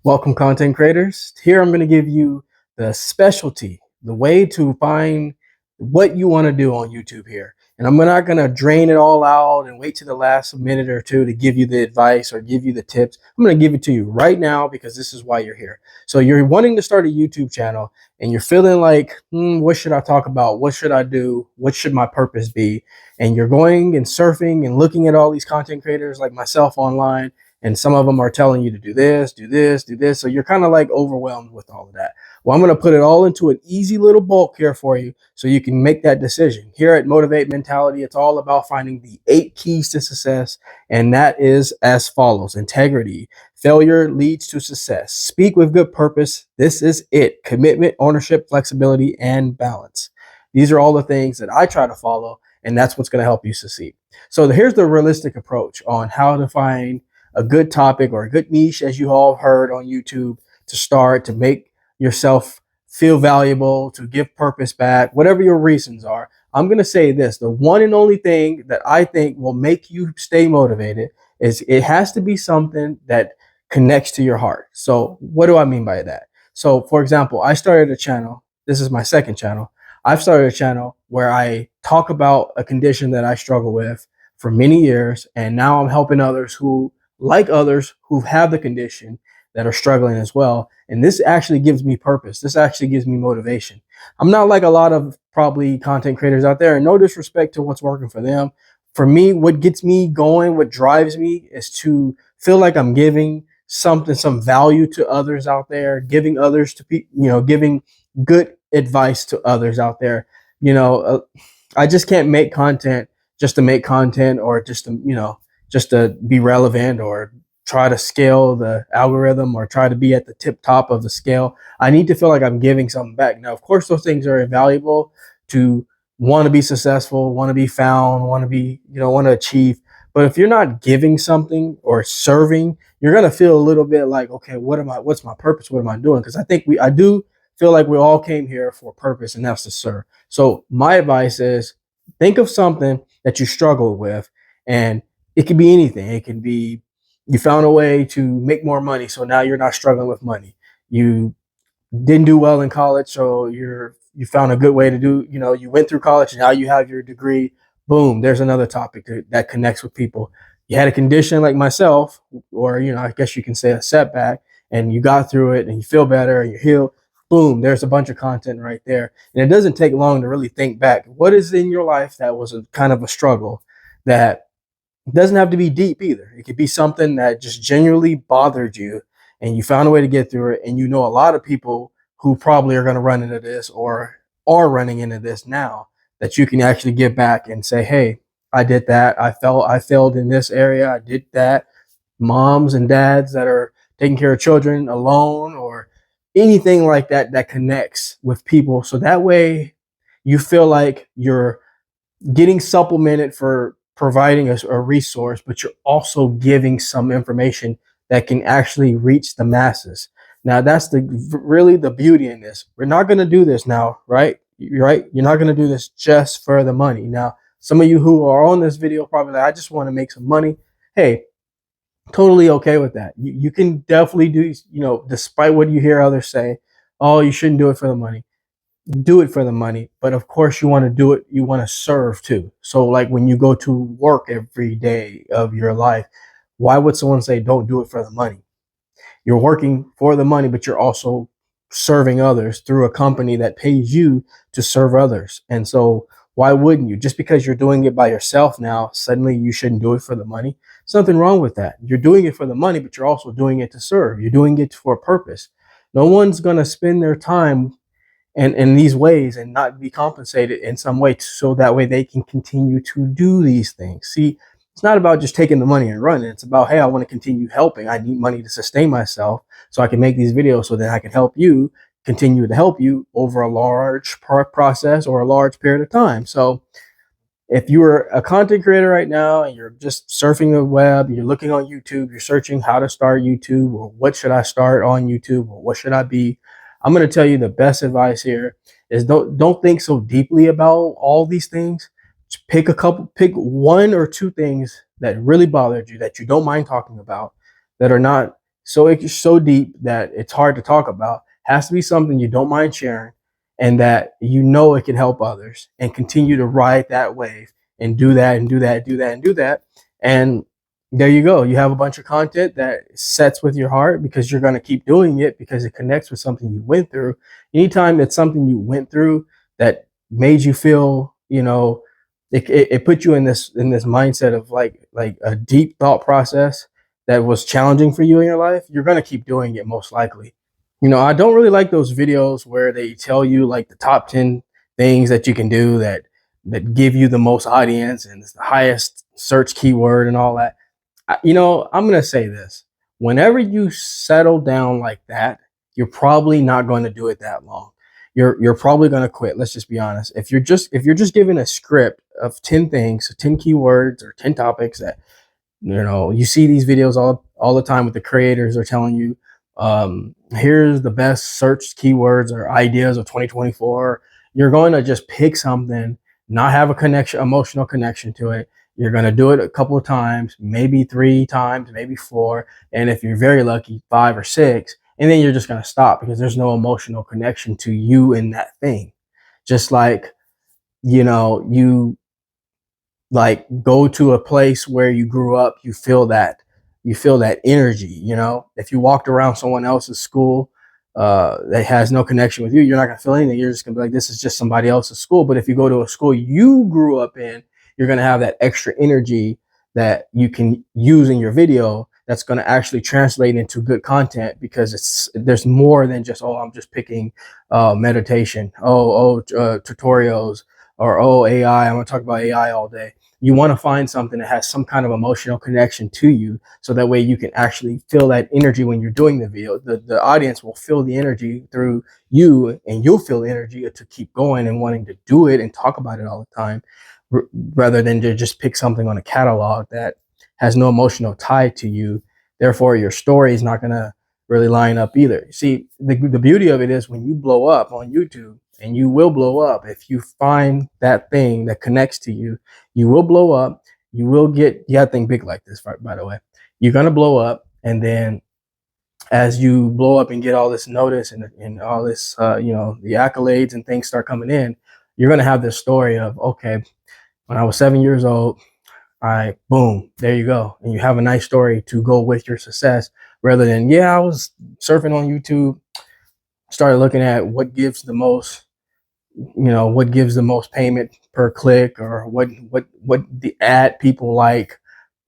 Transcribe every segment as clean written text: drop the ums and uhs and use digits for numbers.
Welcome, content creators. Here I'm going to give you the specialty, the way to find what you want to do on YouTube here. And I'm not going to drain it all out and wait to the last minute or two to give you the advice or give you the tips. I'm going to give it to you right now because this is why you're here. So you're wanting to start a YouTube channel and you're feeling like, what should I talk about? What should I do? What should my purpose be? And you're going and surfing and looking at all these content creators like myself online, and some of them are telling you to do this, do this, do this. So you're kind of like overwhelmed with all of that. Well, I'm going to put it all into an easy little bulk here for you so you can make that decision. Here at Motivate Mentality, it's all about finding the 8 keys to success. And that is as follows: integrity. Failure leads to success. Speak with good purpose. This is it. Commitment, ownership, flexibility, and balance. These are all the things that I try to follow, and that's what's going to help you succeed. So here's the realistic approach on how to find a good topic or a good niche, as you all heard on YouTube, to start, to make yourself feel valuable, to give purpose back, whatever your reasons are. I'm going to say this: the one and only thing that I think will make you stay motivated is it has to be something that connects to your heart. So what do I mean by that? So for example, I started a channel. This is my second channel. I've started a channel where I talk about a condition that I struggle with for many years, and now I'm helping others who have the condition that are struggling as well. And this actually gives me purpose. This actually gives me motivation. I'm not like a lot of probably content creators out there, and no disrespect to what's working for them. For me, what gets me going, what drives me, is to feel like I'm giving something, some value to others out there, giving others to people, giving good advice to others out there. I just can't make content just to make content, or just to be relevant, or try to scale the algorithm, or try to be at the tip top of the scale. I need to feel like I'm giving something back. Now, of course, those things are invaluable to want to be successful, want to be found, want to achieve. But if you're not giving something or serving, you're going to feel a little bit like, okay, what's my purpose? What am I doing? Because I do feel like we all came here for a purpose, and that's to serve. So my advice is, think of something that you struggle with, and it could be anything. It can be you found a way to make more money, so now you're not struggling with money. You didn't do well in college, so you found a good way to do. You went through college, and now you have your degree. Boom, there's another topic that connects with people. You had a condition like myself, or I guess you can say a setback, and you got through it, and you feel better, and you heal. Boom, there's a bunch of content right there. And it doesn't take long to really think back. What is in your life that was a kind of a struggle that doesn't have to be deep either? It could be something that just genuinely bothered you, and you found a way to get through it. And a lot of people who probably are going to run into this, or are running into this now, that you can actually give back and say, hey, I did that. I failed in this area. I did that. Moms and dads that are taking care of children alone, or anything like that, that connects with people. So that way you feel like you're getting supplemented for providing a resource, but you're also giving some information that can actually reach the masses. Now, that's really the beauty in this. We're not going to do this now, right? Right? You're not going to do this just for the money. Now, some of you who are on this video probably like, I just want to make some money. Hey, totally okay with that. You can definitely do, despite what you hear others say, oh, you shouldn't do it for the money. Do it for the money, but of course you want to do it, you want to serve too. So like when you go to work every day of your life, why would someone say don't do it for the money? You're working for the money, but you're also serving others through a company that pays you to serve others. And so why wouldn't you? Just because you're doing it by yourself now, suddenly you shouldn't do it for the money. There's nothing wrong with that. You're doing it for the money, but you're also doing it to serve. You're doing it for a purpose. No one's going to spend their time and in these ways and not be compensated in some way, so that way they can continue to do these things. See, it's not about just taking the money and running. It's about, hey, I want to continue helping. I need money to sustain myself so I can make these videos, so that I can help you, continue to help you over a large process or a large period of time. So if you are a content creator right now and you're just surfing the web, you're looking on YouTube, you're searching how to start YouTube, or what should I start on YouTube, or what should I be, I'm going to tell you the best advice here is don't think so deeply about all these things. Just pick one or two things that really bothered you, that you don't mind talking about, that are not it's so deep that it's hard to talk about. Has to be something you don't mind sharing, and that you know it can help others, and continue to ride that wave and do that and do that, do that and do that. And there you go. You have a bunch of content that sets with your heart because you're going to keep doing it because it connects with something you went through. Anytime it's something you went through that made you feel, it put you in this mindset of like a deep thought process that was challenging for you in your life, you're going to keep doing it most likely. I don't really like those videos where they tell you like the top 10 things that you can do that give you the most audience and the highest search keyword and all that. I'm going to say this. Whenever you settle down like that, you're probably not going to do it that long. You're probably going to quit. Let's just be honest. If you're just given a script of 10 things, 10 keywords or 10 topics that you see these videos all the time with the creators are telling you, here's the best search keywords or ideas of 2024. You're going to just pick something, not have emotional connection to it. You're going to do it a couple of times, maybe 3 times, maybe 4, and if you're very lucky, 5 or 6, and then you're just going to stop because there's no emotional connection to you in that thing. Just like you like go to a place where you grew up, you feel that energy. If you walked around someone else's school that has no connection with you, you're not going to feel anything. You're just going to be like, this is just somebody else's school. But if you go to a school you grew up in, you're going to have that extra energy that you can use in your video that's going to actually translate into good content, because there's more than just, oh, I'm just picking meditation, tutorials, or AI, I'm going to talk about AI all day. You want to find something that has some kind of emotional connection to you, so that way you can actually feel that energy when you're doing the video. The audience will feel the energy through you, and you'll feel the energy to keep going and wanting to do it and talk about it all the time, rather than to just pick something on a catalog that has no emotional tie to you. Therefore, your story is not going to really line up either. See, the beauty of it is when you blow up on YouTube, and you will blow up if you find that thing that connects to you. You will blow up. You will get, you gotta think big like this, by the way. You're gonna blow up, and then as you blow up and get all this notice and all this, the accolades and things start coming in, you're gonna have this story of, okay, when I was 7 years old, boom, there you go, and you have a nice story to go with your success, rather than, yeah, I was surfing on YouTube, started looking at what gives the most payment per click, or what the ad people like.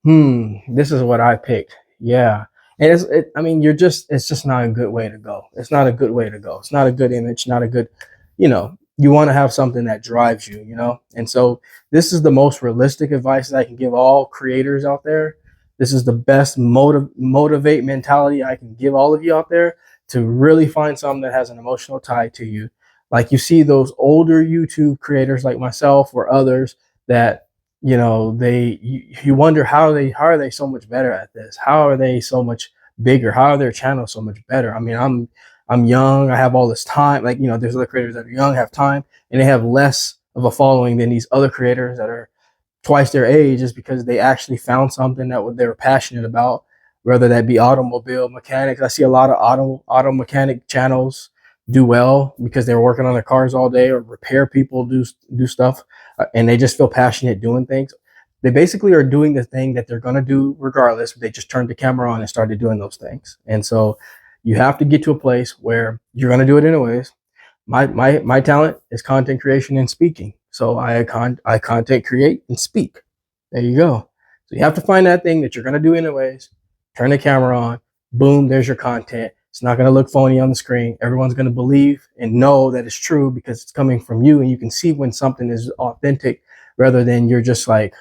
This is what I picked. Yeah. And it's just not a good way to go. It's not a good way to go. It's not a good image, not a good, you want to have something that drives you. And so this is the most realistic advice that I can give all creators out there. This is the best motivate mentality I can give all of you out there, to really find something that has an emotional tie to you. Like, you see those older YouTube creators like myself or others that, you wonder how are they so much better at this? How are they so much bigger? How are their channels so much better? I mean, I'm young, I have all this time. Like, there's other creators that are young, have time, and they have less of a following than these other creators that are twice their age, just because they actually found something that they were passionate about, whether that be automobile mechanics. I see a lot of auto mechanic channels do well because they're working on their cars all day, or repair people do stuff, and they just feel passionate doing things. They basically are doing the thing that they're going to do regardless. They just turned the camera on and started doing those things. And so you have to get to a place where you're going to do it anyways. My talent is content creation and speaking. So I content create and speak. There you go. So you have to find that thing that you're going to do anyways. Turn the camera on. Boom, there's your content. It's not going to look phony on the screen. Everyone's going to believe and know that it's true because it's coming from you, and you can see when something is authentic, rather than you're just like,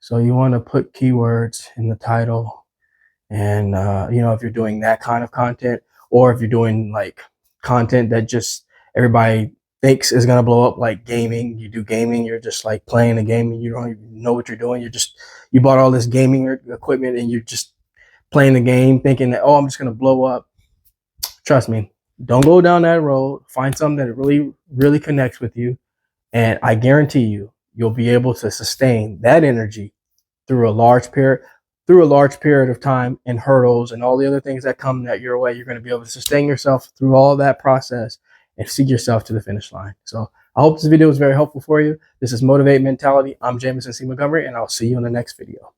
so you want to put keywords in the title, and if you're doing that kind of content, or if you're doing like content that just everybody thinks is going to blow up, like gaming. You do gaming, you're just like playing a game and you don't even know what you're doing. You bought all this gaming equipment and you're just playing the game thinking that, oh, I'm just going to blow up. Trust me, don't go down that road. Find something that really, really connects with you. And I guarantee you'll be able to sustain that energy through through a large period of time and hurdles and all the other things that come that your way, you're going to be able to sustain yourself through all that process and see yourself to the finish line. So I hope this video was very helpful for you. This is Motivate Mentality. I'm Jameson C. Montgomery, and I'll see you in the next video.